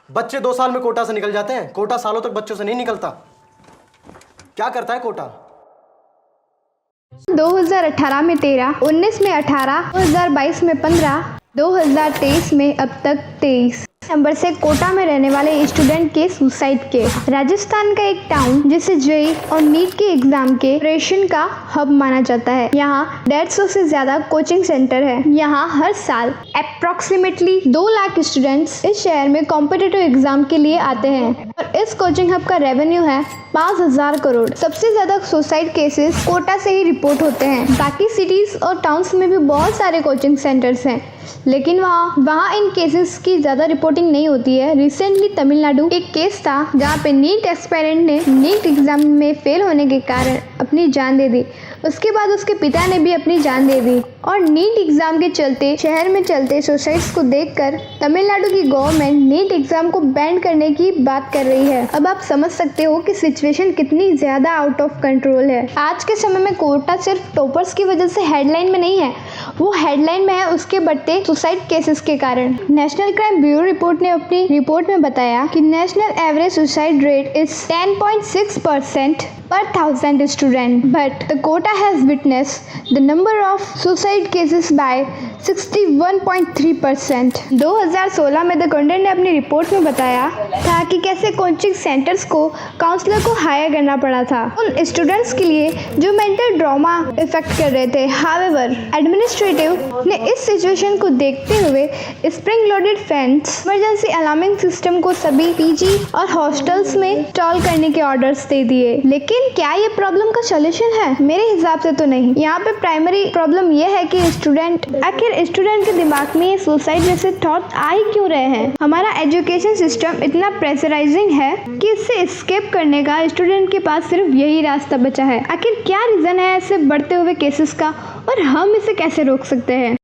बच्चे 2 साल में कोटा से निकल जाते हैं, कोटा सालों तक बच्चों से नहीं निकलता। क्या करता है कोटा? 2018 में 13, 19 में 18, 2022 में 15, 2023 में अब तक 23 नंबर से कोटा में रहने वाले स्टूडेंट के सुसाइड केस। राजस्थान का एक टाउन जिसे जेईई और नीट के एग्जाम के प्रिपरेशन का हब माना जाता है। यहाँ 150 से ज्यादा कोचिंग सेंटर है। यहाँ हर साल अप्रोक्सीमेटली 2 लाख स्टूडेंट्स इस शहर में कॉम्पिटिटिव एग्जाम के लिए आते हैं और इस कोचिंग हब का रेवेन्यू है 5000 करोड़। सबसे ज्यादा सुसाइड केसेस कोटा से ही रिपोर्ट होते हैं। बाकी सिटीज और टाउन्स में भी बहुत सारे कोचिंग सेंटर्स हैं, लेकिन वहाँ इन केसेस की ज़्यादा रिपोर्टिंग नहीं होती है। रिसेंटली तमिलनाडु एक केस था जहाँ पे नीट एस्पायरेंट ने नीट एग्जाम में फेल होने के कारण अपनी जान दे दी। उसके बाद उसके पिता ने भी अपनी जान दे दी और नीट एग्जाम के चलते शहर में चलते सुसाइड्स को देखकर तमिलनाडु की गवर्नमेंट नीट एग्जाम को बैन करने की बात कर रही है। अब आप समझ सकते हो कि सिचुएशन कितनी ज़्यादा आउट ऑफ कंट्रोल है। आज के समय में कोटा सिर्फ टॉपर्स की वजह से हेडलाइन में नहीं है, वो हेडलाइन में है उसके बढ़ते सुसाइड केसेस के कारण। नेशनल क्राइम ब्यूरो रिपोर्ट ने अपनी रिपोर्ट में बताया कि national average suicide rate is 10.6% per 1000 students, but the Kota has witnessed the number of suicide cases by 61.3%। 2016 में द कंडेंट ने अपनी रिपोर्ट में बताया था कि कैसे कोचिंग सेंटर्स को काउंसलर को हायर करना पड़ा था उन स्टूडेंट्स के लिए जो मेंटल ट्रॉमा इफेक्ट कर रहे थे। हाउएवर एडमिनिस्ट्रेटिव ने इस सिचुएशन को देखते हुए spring loaded fence emergency alarming system को सभी पीजी और हॉस्टल्स में इंस्टॉल करने के ऑर्डर्स दे दिए। लेकिन क्या ये प्रॉब्लम का सॉल्यूशन है? मेरे हिसाब से तो नहीं। यहाँ पे प्राइमरी प्रॉब्लम ये है कि आखिर स्टूडेंट के दिमाग में ये सुसाइड जैसे थॉट आ ही क्यों रहे हैं? हमारा एजुकेशन सिस्टम इतना प्रेशराइजिंग है कि इससे एस्केप करने का स्टूडेंट के पास सिर्फ यही रास्ता बचा है। आखिर क्या रीजन है ऐसे बढ़ते हुए केसेस का और हम इसे कैसे रोक सकते हैं?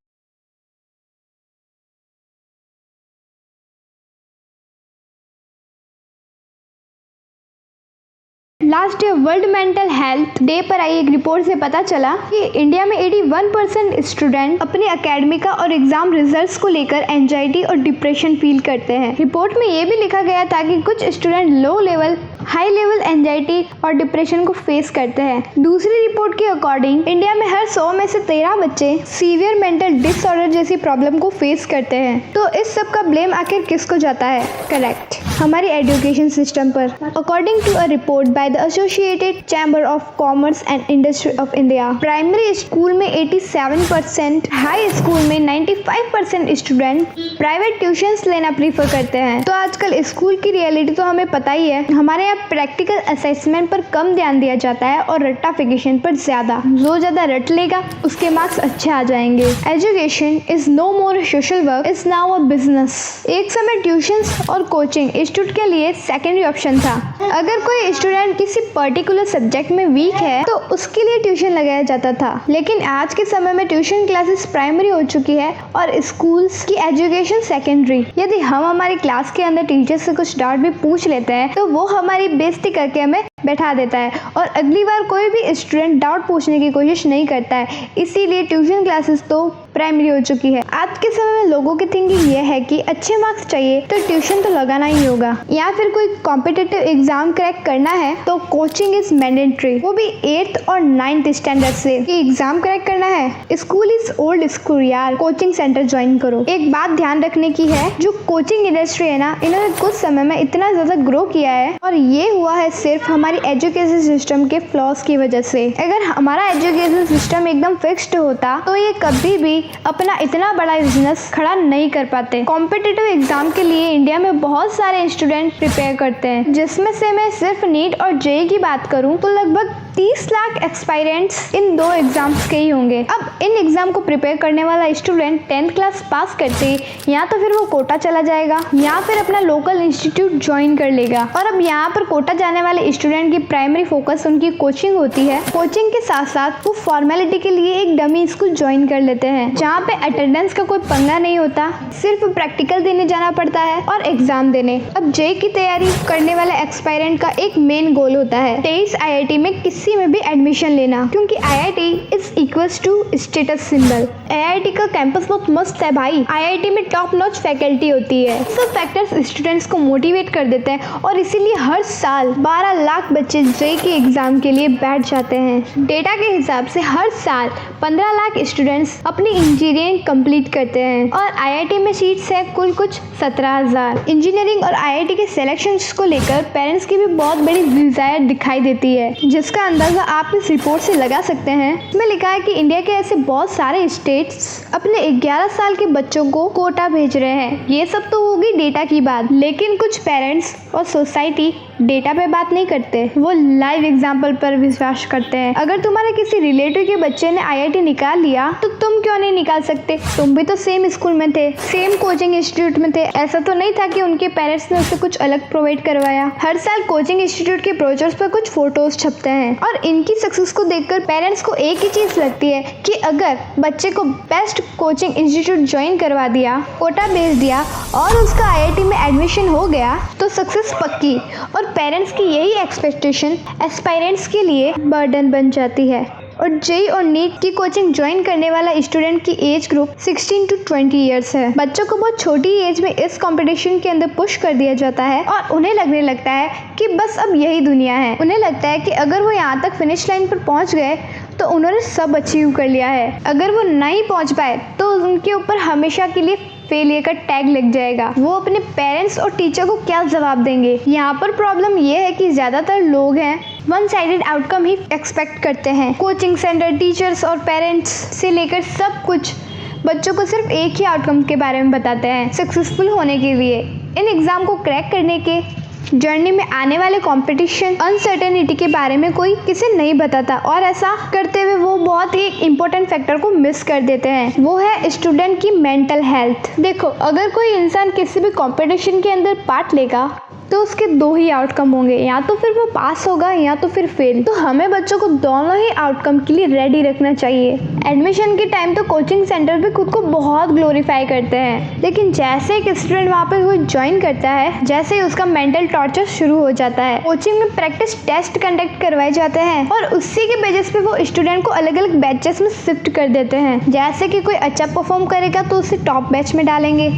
Last year world mental health day पर आई एक रिपोर्ट से पता चला कि इंडिया में 81% स्टूडेंट अपने एकेडमिका और एग्जाम रिजल्ट्स को लेकर एंजाइटी और डिप्रेशन फील करते हैं। रिपोर्ट में ये भी लिखा गया था कि कुछ student low level high level anxiety और डिप्रेशन को फेस करते हैं। दूसरी रिपोर्ट के अकॉर्डिंग इंडिया में हर 100 में से 13 बच्चे सीवियर मेंटल डिसऑर्डर जैसी प्रॉब्लम को फेस करते हैं। तो इस सब का ब्लेम आखिर किसको जाता है? करेक्ट, हमारी एजुकेशन सिस्टम पर। According to a report by the associated chamber of commerce and industry of India, primary school में 87%, हाई स्कूल में 95% स्टूडेंट प्राइवेट ट्यूशंस लेना प्रीफर करते हैं। तो आजकल स्कूल की रियलिटी तो हमें पता ही है। हमारे यहाँ प्रैक्टिकल असेसमेंट पर कम ध्यान दिया जाता है और रट्टाफिकेशन पर ज्यादा। जो ज्यादा रट लेगा उसके मार्क्स अच्छे आ जाएंगे। Education is no more social work, is now a business. एक समय ट्यूशंस और कोचिंग स्टूडेंट के लिए सेकेंडरी ऑप्शन था। अगर कोई स्टूडेंट किसी पर्टिकुलर सब्जेक्ट में वीक है तो उसके लिए ट्यूशन लगाया जाता था। लेकिन आज के समय में ट्यूशन क्लासेस प्राइमरी हो चुकी है और स्कूल्स की एजुकेशन सेकेंडरी। यदि हम हमारी क्लास के अंदर टीचर से कुछ डाउट भी पूछ लेते हैं तो वो हमारी बेइज्जती करके हमें बैठा देता है और अगली बार कोई भी स्टूडेंट डाउट पूछने की कोशिश नहीं करता है। इसीलिए ट्यूशन क्लासेस तो प्राइमरी हो चुकी है। आज के समय में लोगों की थिंकिंग ये है कि अच्छे मार्क्स चाहिए तो ट्यूशन तो लगाना ही होगा, या फिर कोई कॉम्पिटिटिव एग्जाम क्रैक करना है तो कोचिंग इज मैंडेटरी, वो भी 8th और 9th स्टैंडर्ड से। कि एग्जाम क्रैक करना है, स्कूल इज ओल्ड स्कूल यार, कोचिंग सेंटर ज्वाइन करो। एक बात ध्यान रखने की है, जो कोचिंग इंडस्ट्री है ना, इन्होंने कुछ समय में इतना ज्यादा ग्रो किया है और ये हुआ है सिर्फ हमारी एजुकेशन सिस्टम के फ्लॉज की वजह से। अगर हमारा एजुकेशन सिस्टम एकदम फिक्स्ड होता तो ये कभी भी अपना इतना बड़ा बिजनेस खड़ा नहीं कर पाते। कॉम्पिटिटिव एग्जाम के लिए इंडिया में बहुत सारे स्टूडेंट प्रिपेयर करते हैं, जिसमें से मैं सिर्फ नीट और जेईई की बात करूं तो लगभग 30 लाख एक्सपायरेंट्स इन 2 एग्जाम्स के ही होंगे। अब इन एग्जाम को प्रिपेयर करने वाला स्टूडेंट 10th क्लास पास करते या तो फिर वो कोटा चला जाएगा या फिर अपना लोकल इंस्टीट्यूट ज्वाइन कर लेगा। और अब यहाँ पर कोटा जाने वाले स्टूडेंट की प्राइमरी फोकस उनकी कोचिंग होती है। कोचिंग के साथ साथ वो फॉर्मेलिटी के लिए एक डमी स्कूल ज्वाइन कर लेते हैं जहाँ पे अटेंडेंस का कोई पंगा नहीं होता, सिर्फ प्रैक्टिकल देने जाना पड़ता है और एग्जाम देने। अब जेईई की तैयारी करने वाले एक्सपायरेंट का एक मेन गोल होता है 23 IIT में किसी इसी में भी एडमिशन लेना, क्योंकि IIT is equals to status symbol. IIT का कैंपस बहुत मस्त है भाई। IIT में टॉप नॉच फैकल्टी होती है। सब फैक्टर्स स्टूडेंट्स को मोटिवेट कर देते हैं और इसीलिए हर साल 12 लाख बच्चे JEE के एग्जाम के लिए बैठ जाते हैं। डेटा के हिसाब से हर साल 15 लाख स्टूडेंट्स अपनी इंजीनियरिंग कंप्लीट करते हैं और IIT में सीट्स है कुल कुछ 17,000। इंजीनियरिंग और IIT के सिलेक्शंस को लेकर पेरेंट्स की भी बहुत बड़ी डिजायर दिखाई देती है, जिसका अंदाजा आप इस रिपोर्ट से लगा सकते हैं। इसमें लिखा है कि इंडिया के ऐसे बहुत सारे स्टेट्स अपने 11 साल के बच्चों को कोटा भेज रहे हैं। ये सब तो होगी डेटा की बात, लेकिन कुछ पेरेंट्स और सोसाइटी डेटा पे बात नहीं करते, वो लाइव एग्जाम्पल पर विश्वास करते हैं। अगर तुम्हारे किसी रिलेटिव के बच्चे ने IIT निकाल लिया तो तुम क्यों नहीं निकाल सकते? तुम भी तो सेम स्कूल में थे, सेम कोचिंग इंस्टीट्यूट में थे। ऐसा तो नहीं था कि उनके पेरेंट्स ने उसे कुछ अलग प्रोवाइड करवाया। हर साल कोचिंग इंस्टीट्यूट के ब्रोचर्स पर कुछ फोटोज छपते हैं और इनकी सक्सेस को देखकर पेरेंट्स को एक ही चीज लगती है कि अगर बच्चे को बेस्ट कोचिंग इंस्टीट्यूट ज्वाइन करवा दिया, कोटा भेज दिया और उसका IIT में एडमिशन हो गया तो सक्सेस पक्की। और पेरेंट्स की यही एक्सपेक्टेशन एस्पायरेंट्स के लिए बर्डन बन जाती है। और JEE और NEET की कोचिंग ज्वाइन करने वाला स्टूडेंट की एज ग्रुप 16 to 20 ईयर्स है। बच्चों को बहुत छोटी एज में इस कंपटीशन के अंदर पुश कर दिया जाता है और उन्हें लगने लगता है कि बस अब यही दुनिया है। उन्हें लगता है कि अगर वो यहाँ तक फिनिश लाइन पर पहुँच गए तो उन्होंने सब अचीव कर लिया है। अगर वो नहीं पहुँच पाए तो उनके ऊपर हमेशा के लिए फेलियर का टैग लग जाएगा। वो अपने पेरेंट्स और टीचर को क्या जवाब देंगे? यहाँ पर प्रॉब्लम ये है कि ज्यादातर लोग हैं वन साइडेड आउटकम ही एक्सपेक्ट करते हैं। कोचिंग सेंटर, टीचर्स और पेरेंट्स से लेकर सब कुछ बच्चों को सिर्फ एक ही आउटकम के बारे में बताते हैं, सक्सेसफुल होने के लिए। इन एग्जाम को क्रैक करने के जर्नी में आने वाले कंपटीशन, अनसर्टेनिटी के बारे में कोई किसे नहीं बताता और ऐसा करते हुए वो बहुत ही इम्पोर्टेंट फैक्टर को मिस कर देते हैं, वो है स्टूडेंट की मेंटल हेल्थ। देखो, अगर कोई इंसान किसी भी कंपटीशन के अंदर पार्ट लेगा तो उसके 2 ही आउटकम होंगे, या तो फिर वो पास होगा या तो फिर फेल। तो हमें बच्चों को दोनों ही आउटकम के लिए रेडी रखना चाहिए। एडमिशन के टाइम तो कोचिंग सेंटर भी खुद को बहुत ग्लोरीफाई करते हैं, लेकिन जैसे एक स्टूडेंट वहाँ पे वो ज्वाइन करता है, जैसे ही उसका मेंटल टॉर्चर शुरू हो जाता है। कोचिंग में प्रैक्टिस टेस्ट कंडक्ट करवाए जाते हैं और उसी के बेसिस पे वो स्टूडेंट को अलग अलग बैचेस में शिफ्ट कर देते हैं। जैसे कि कोई अच्छा परफॉर्म करेगा तो उसे टॉप बैच में डालेंगे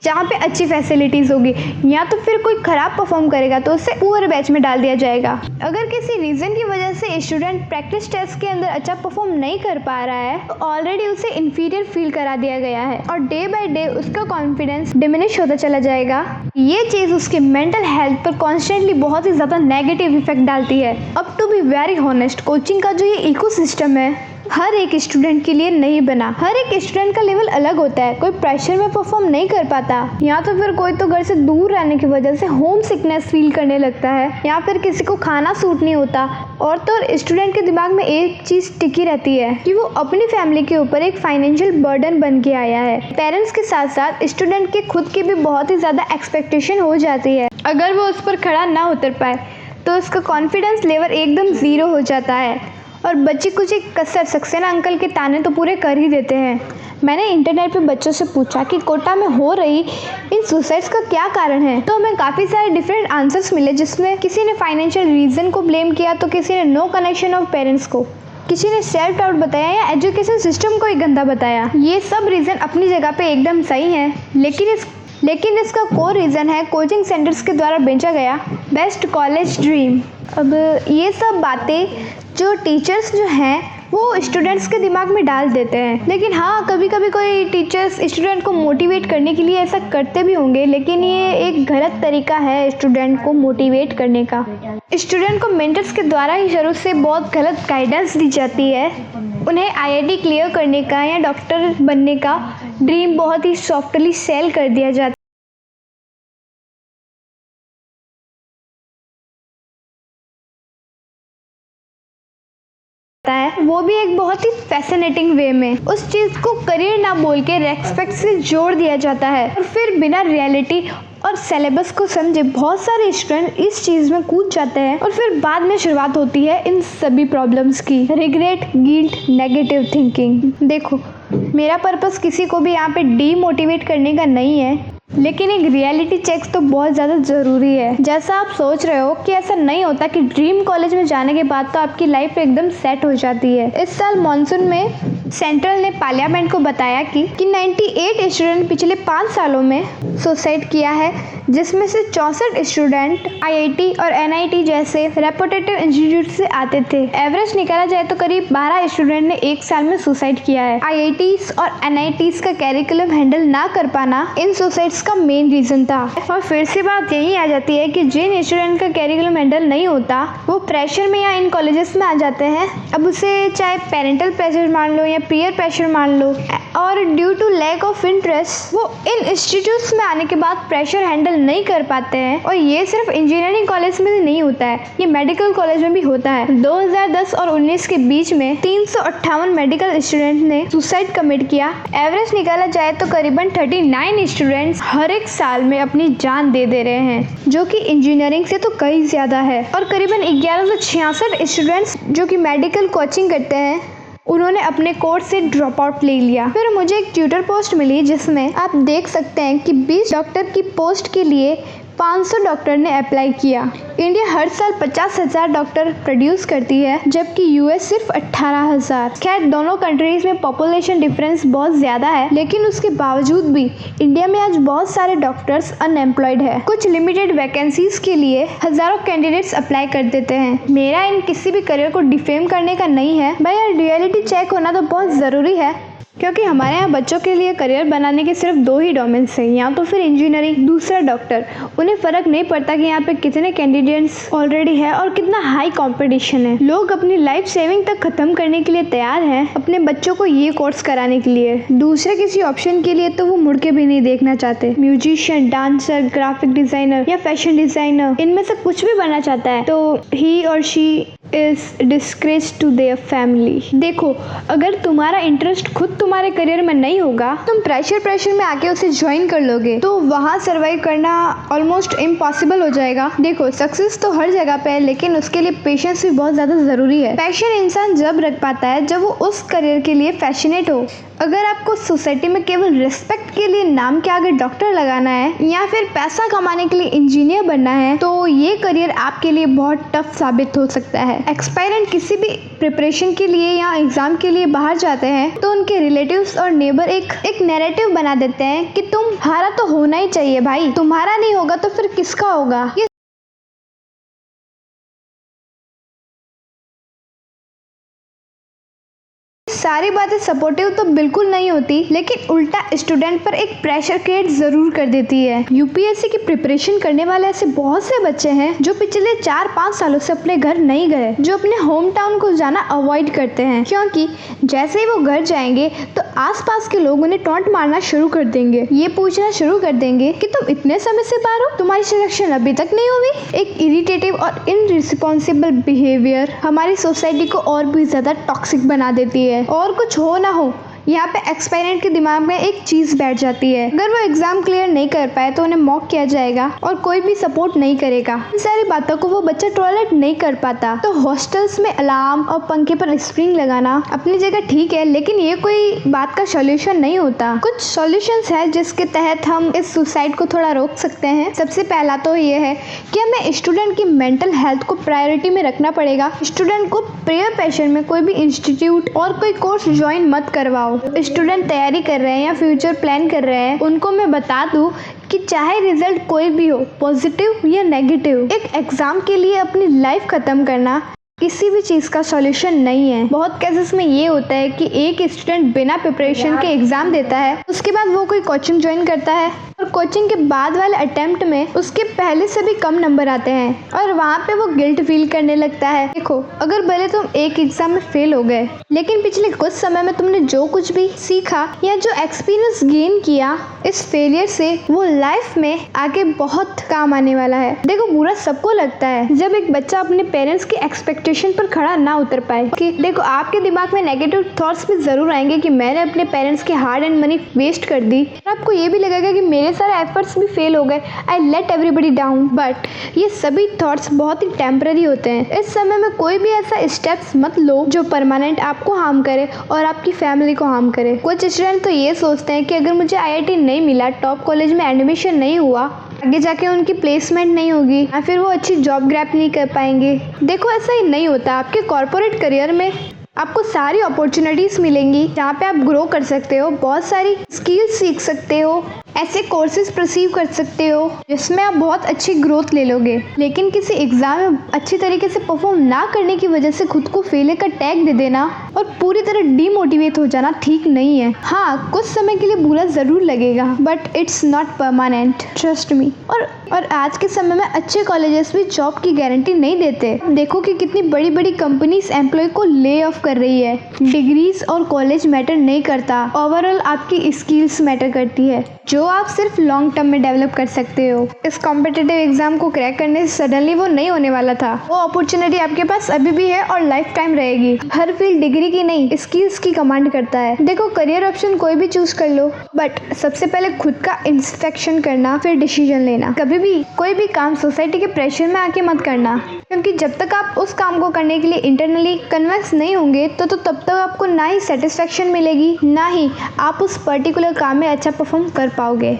जहाँ पे अच्छी फैसिलिटीज होगी, या तो फिर कोई खराब परफॉर्म करेगा तो उसे पुअर बैच में डाल दिया जाएगा। अगर किसी रीजन की वजह से स्टूडेंट प्रैक्टिस टेस्ट के अंदर अच्छा परफॉर्म नहीं कर पा रहा है तो ऑलरेडी उसे इंफीरियर फील करा दिया गया है और डे बाय डे उसका कॉन्फिडेंस डिमिनिश होता चला जाएगा। ये चीज उसके मेंटल हेल्थ पर कॉन्स्टेंटली बहुत ही ज्यादा नेगेटिव इफेक्ट डालती है। अब to be very honest, coaching का जो ये इकोसिस्टम है हर एक स्टूडेंट के लिए नहीं बना। हर एक स्टूडेंट का लेवल अलग होता है। कोई प्रेशर में परफॉर्म नहीं कर पाता, या तो फिर कोई तो घर से दूर रहने की वजह से होम सिकनेस फील करने लगता है, या फिर किसी को खाना सूट नहीं होता। और तो स्टूडेंट के दिमाग में एक चीज टिकी रहती है कि वो अपनी फैमिली के ऊपर एक फाइनेंशियल बर्डन बन के आया है। पेरेंट्स के साथ साथ स्टूडेंट के खुद की भी बहुत ही ज्यादा एक्सपेक्टेशन हो जाती है। अगर वो उस पर खड़ा ना उतर पाए तो उसका कॉन्फिडेंस लेवल एकदम 0 हो जाता है और बच्चे कुछ एक कसर सक्सेना अंकल के ताने तो पूरे कर ही देते हैं। मैंने इंटरनेट पे बच्चों से पूछा कि कोटा में हो रही इन सुसाइड्स का क्या कारण है, तो हमें काफ़ी सारे डिफरेंट आंसर्स मिले, जिसमें किसी ने फाइनेंशियल रीज़न को ब्लेम किया तो किसी ने नो कनेक्शन ऑफ पेरेंट्स को, किसी ने सेल्फ डाउट बताया या एजुकेशन सिस्टम को ही गंदा बताया। ये सब रीज़न अपनी जगह पे एकदम सही है, लेकिन इसका कोर रीज़न है कोचिंग सेंटर्स के द्वारा बेचा गया बेस्ट कॉलेज ड्रीम। अब ये सब बातें जो टीचर्स जो हैं वो स्टूडेंट्स के दिमाग में डाल देते हैं, लेकिन हाँ कभी कभी कोई टीचर्स स्टूडेंट को मोटिवेट करने के लिए ऐसा करते भी होंगे, लेकिन ये एक गलत तरीका है स्टूडेंट को मोटिवेट करने का। स्टूडेंट को मेंटर्स के द्वारा ही शुरू से बहुत गलत गाइडेंस दी जाती है। उन्हें IIT क्लियर करने का या डॉक्टर बनने का ड्रीम बहुत ही सॉफ्टली सेल कर दिया जाता है, वो भी एक बहुत ही फैसिनेटिंग वे में। उस चीज़ को करियर ना बोल के रेस्पेक्ट से जोड़ दिया जाता है और फिर बिना रियलिटी और सिलेबस को समझे बहुत सारे स्टूडेंट इस चीज़ में कूद जाते हैं और फिर बाद में शुरुआत होती है इन सभी प्रॉब्लम्स की, रिग्रेट, गिल्ट, नेगेटिव थिंकिंग। देखो, मेरा पर्पस किसी को भी यहाँ पे डीमोटिवेट करने का नहीं है, लेकिन एक रियलिटी चेक तो बहुत ज़्यादा ज़रूरी है। जैसा आप सोच रहे हो कि ऐसा नहीं होता कि ड्रीम कॉलेज में जाने के बाद तो आपकी लाइफ एकदम सेट हो जाती है। इस साल मानसून में सेंट्रल ने पार्लियामेंट को बताया कि 98 स्टूडेंट पिछले 5 सालों में सुसाइड किया है, जिसमें से 64 स्टूडेंट आईआईटी और एनआईटी जैसे रेपुटेड इंस्टीट्यूट से आते थे। एवरेज निकाला जाए तो करीब 12 स्टूडेंट ने एक साल में सुसाइड किया है। आईआईटीज और एनआईटीज का कैरिकुलम हैंडल ना कर पाना इन सुसाइड्स का मेन रीजन था। और फिर से बात यही आ जाती है कि जिन स्टूडेंट का कैरिकुलम हैंडल नहीं होता वो प्रेशर में या इन कॉलेजेस में आ जाते हैं। अब उसे चाहे पेरेंटल प्रेशर मान लो या पीयर प्रेशर मान लो, और due to lack of interest वो इन इंस्टीट्यूट्स में आने के बाद प्रेशर हैंडल नहीं कर पाते हैं। और ये सिर्फ इंजीनियरिंग कॉलेज में नहीं होता है, ये मेडिकल कॉलेज में भी होता है। 2010 और 19 के बीच में 358 मेडिकल स्टूडेंट ने सुसाइड कमिट किया। एवरेज निकाला जाए तो करीबन 39 स्टूडेंट्स हर एक साल में अपनी जान दे रहे हैं, जो कि इंजीनियरिंग से तो कई ज्यादा है। और करीबन 1166 स्टूडेंट्स जो कि मेडिकल कोचिंग करते हैं उन्होंने अपने कोर्स से ड्रॉप आउट ले लिया। फिर मुझे एक ट्विटर पोस्ट मिली जिसमें आप देख सकते हैं कि 20 डॉक्टर की पोस्ट के लिए 500 डॉक्टर ने अप्लाई किया। इंडिया हर साल 50,000 डॉक्टर प्रोड्यूस करती है, जबकि यूएस सिर्फ 18,000। खैर दोनों कंट्रीज में पॉपुलेशन डिफरेंस बहुत ज़्यादा है, लेकिन उसके बावजूद भी इंडिया में आज बहुत सारे डॉक्टर्स अनएम्प्लॉयड है। कुछ लिमिटेड वैकेंसीज के लिए हज़ारों कैंडिडेट्स अप्लाई कर देते हैं। मेरा इन किसी भी करियर को डिफेम करने का नहीं है भाई, यार रियलिटी चेक होना तो बहुत ज़रूरी है, क्योंकि हमारे यहाँ बच्चों के लिए करियर बनाने के सिर्फ 2 ही डोमेन्स हैं, या तो फिर इंजीनियरिंग, दूसरा डॉक्टर। उन्हें फ़र्क नहीं पड़ता कि यहाँ पे कितने कैंडिडेट्स ऑलरेडी है और कितना हाई कंपटीशन है। लोग अपनी लाइफ सेविंग तक ख़त्म करने के लिए तैयार हैं अपने बच्चों को ये कोर्स कराने के लिए। दूसरे किसी ऑप्शन के लिए तो वो मुड़ के भी नहीं देखना चाहते। म्यूजिशियन, डांसर, ग्राफिक डिज़ाइनर या फैशन डिज़ाइनर, इनमें से कुछ भी बनना चाहता है तो ही और she is disgrace to their family. देखो, अगर तुम्हारा इंटरेस्ट खुद तुम्हारे करियर में नहीं होगा, तुम प्रेशर में आके उसे ज्वाइन कर लोगे तो वहाँ सर्वाइव करना ऑलमोस्ट इम्पॉसिबल हो जाएगा। देखो, सक्सेस तो हर जगह पे है, लेकिन उसके लिए पेशेंस भी बहुत ज़्यादा ज़रूरी है। पैशन इंसान जब रख पाता है जब वो उस करियर के लिए पैशनेट हो। अगर आपको सोसाइटी में केवल रिस्पेक्ट के लिए नाम के आगे डॉक्टर लगाना है या फिर पैसा कमाने के लिए इंजीनियर बनना है, तो ये करियर आपके लिए बहुत टफ साबित हो सकता है। एक्सपायरेंट किसी भी प्रिपरेशन के लिए या एग्जाम के लिए बाहर जाते हैं तो उनके रिलेटिव्स और नेबर एक नैरेटिव बना देते हैं कि तुम्हारा तो होना ही चाहिए भाई, तुम्हारा नहीं होगा तो फिर किसका होगा। ये सारी बातें सपोर्टिव तो बिल्कुल नहीं होती, लेकिन उल्टा स्टूडेंट पर एक प्रेशर क्रिएट जरूर कर देती है। यूपीएससी की प्रिपरेशन करने वाले ऐसे बहुत से बच्चे हैं जो पिछले 4-5 सालों से अपने घर नहीं गए, जो अपने होम टाउन को जाना अवॉइड करते हैं, क्योंकि जैसे ही वो घर जाएंगे तो आसपास के लोग उन्हें टॉन्ट मारना शुरू कर देंगे। ये पूछना शुरू कर देंगे कि तुम इतने समय से बाहर हो, तुम्हारी सिलेक्शन अभी तक नहीं हुई। एक इरिटेटिव और इनरिस्पॉन्सिबल बिहेवियर हमारी सोसाइटी को और भी ज्यादा टॉक्सिक बना देती है। और कुछ हो ना हो, यहाँ पे एक्सपायरेंट के दिमाग में एक चीज बैठ जाती है, अगर वो एग्जाम क्लियर नहीं कर पाए तो उन्हें मॉक किया जाएगा और कोई भी सपोर्ट नहीं करेगा। इन सारी बातों को वो बच्चा टॉलरेट नहीं कर पाता। तो हॉस्टल्स में अलार्म और पंखे पर स्प्रिंग लगाना अपनी जगह ठीक है, लेकिन ये कोई बात का सॉल्यूशन नहीं होता। कुछ सॉल्यूशंस है जिसके तहत हम इस सुसाइड को थोड़ा रोक सकते हैं। सबसे पहला तो ये है कि हमें स्टूडेंट की मेंटल हेल्थ को प्रायोरिटी में रखना पड़ेगा। स्टूडेंट को प्रेयर प्रेशर में कोई भी इंस्टीट्यूट और कोई कोर्स ज्वाइन मत करवाओ। स्टूडेंट तैयारी कर रहे हैं या फ्यूचर प्लान कर रहे हैं, उनको मैं बता दूं कि चाहे रिजल्ट कोई भी हो, पॉजिटिव या नेगेटिव, एक एग्जाम के लिए अपनी लाइफ खत्म करना किसी भी चीज़ का सॉल्यूशन नहीं है। बहुत केसेस में ये होता है कि एक स्टूडेंट बिना प्रिपरेशन के एग्जाम देता है, उसके बाद वो कोई कोचिंग ज्वाइन करता है और कोचिंग के बाद वाले अटेम्प्ट में उसके पहले से भी कम नंबर आते हैं और वहाँ पे वो गिल्ट फील करने लगता है। देखो, अगर भले तुम एक एग्जाम में फेल हो गए, लेकिन पिछले कुछ समय में तुमने जो कुछ भी सीखा या जो एक्सपीरियंस गेन किया इस फेलियर से, वो लाइफ में आगे बहुत काम आने वाला है। देखो, बुरा सबको लगता है जब एक बच्चा अपने पेरेंट्स की एक्सपेक्टेशन पर खड़ा ना उतर पाए। कि देखो, आपके दिमाग में नेगेटिव थॉट्स भी जरूर आएंगे कि मैंने अपने पेरेंट्स के हार्ड एंड मनी वेस्ट कर दी। आपको ये भी लगेगा कि मेरे मेरे सारे एफर्ट्स भी फेल हो गए, I let everybody down. But ये सभी थॉट्स बहुत ही टेम्पररी होते हैं। इस समय में कोई भी ऐसा स्टेप्स मत लो जो परमानेंट आपको हार्म करे और आपकी फैमिली को हार्म करे। कुछ स्टूडेंट तो ये सोचते हैं कि अगर मुझे IIT नहीं मिला, टॉप कॉलेज में एडमिशन नहीं हुआ, आगे जाके उनकी प्लेसमेंट नहीं होगी या फिर वो अच्छी जॉब ग्रैब नहीं कर पाएंगे। देखो ऐसा ही नहीं होता। आपके कॉर्पोरेट करियर में आपको सारी अपॉर्चुनिटीज़ मिलेंगी जहाँ पे आप ग्रो कर सकते हो, बहुत सारी स्किल्स सीख सकते हो, ऐसे कोर्सेज परसीव कर सकते हो जिसमें आप बहुत अच्छी ग्रोथ ले लोगे। लेकिन किसी एग्ज़ाम में अच्छी तरीके से परफॉर्म ना करने की वजह से खुद को फेलियर का टैग दे देना और पूरी तरह डीमोटिवेट हो जाना ठीक नहीं है। हाँ, कुछ समय के लिए बुरा ज़रूर लगेगा but it's not permanent, trust me. और आज के समय में अच्छे कॉलेजेस भी जॉब की गारंटी नहीं देते। देखो कि कितनी बड़ी बड़ी कंपनीज एम्प्लॉय को ले ऑफ कर रही है। डिग्रीज और कॉलेज मैटर नहीं करता, ओवरऑल आपकी स्किल्स मैटर करती है जो आप सिर्फ लॉन्ग टर्म में डेवलप कर सकते हो। इस कॉम्पिटिटिव एग्जाम को क्रैक करने से सडनली वो नहीं होने वाला था। वो अपॉर्चुनिटी आपके पास अभी भी है और लाइफ टाइम रहेगी। हर फील्ड डिग्री की नहीं, स्किल्स की कमांड करता है। देखो, करियर ऑप्शन कोई भी चूज कर लो बट सबसे पहले खुद का इंस्पेक्शन करना, फिर डिसीजन लेना। कभी भी कोई भी काम सोसाइटी के प्रेशर में आके मत करना, क्योंकि जब तक आप उस काम को करने के लिए इंटरनली कन्विंस नहीं होंगे तो तब तक आपको ना ही सेटिस्फेक्शन मिलेगी, ना ही आप उस पर्टिकुलर काम में अच्छा परफॉर्म कर पाओगे।